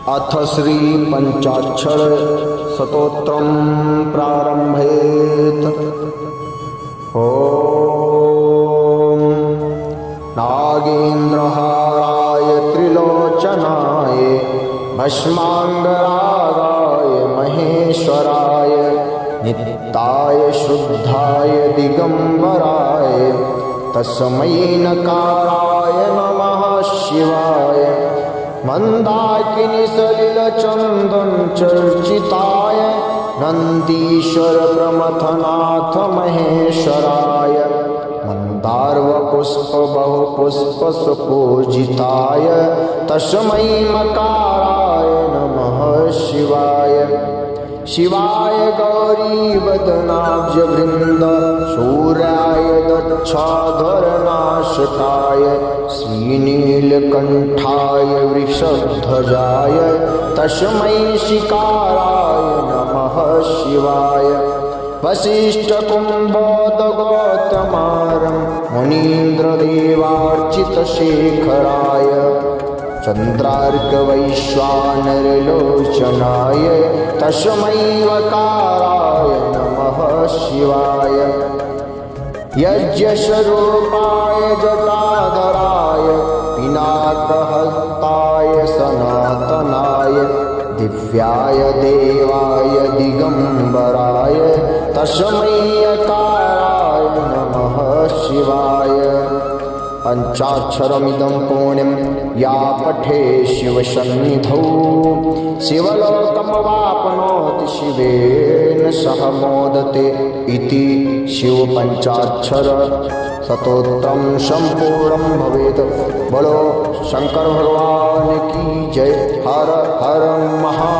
अथ श्री पंचाक्षर स्तोत्रम प्रारंभेत। ओम नागेन्द्रहाराय त्रिलोचनाय भस्मांगरागाय महेश्वराय नित्याय शुद्धाय दिगंबराय तस्मै नकाराय नमः शिवाय मंदाकिनी सलिलचंदन चर्चिताय नंदीश्वर प्रमथनाथ महेश्वराय मंदार्व पुष्प बहुपुष्प सुपूजिताय तस्मै मकाराय नमः शिवाय शिवाय गौरी वदनाब्ज वृंद सूर्याय दक्षाधरनाशकाय श्रीनीलकंठाय वृषध्वजाय तस्मै शिकाराय नमः शिवाय वसिष्ठकुम्भोदगौतमारं मुनीन्द्रदेवार्चितशेखराय चन्द्रार्कवैश्वानरलोचनाय तस्मै वकाराय नमः शिवाय यज्ञस्वरूपाय जटाधराय पिनाकहस्ताय सनातनाय दिव्याय देवाय दिगंबराय तस्मै यकाराय नमः शिवाय पंचाक्षरमिदं पुण्यं या पठे शिवसन्निधौ शिवलोकमवाप्नोति शिवेन सह मोदते इति शिवपंचाक्षर स्तोत्रं संपूर्णं भवेत्। बोलो शंकर भगवान की जय। हर हर महा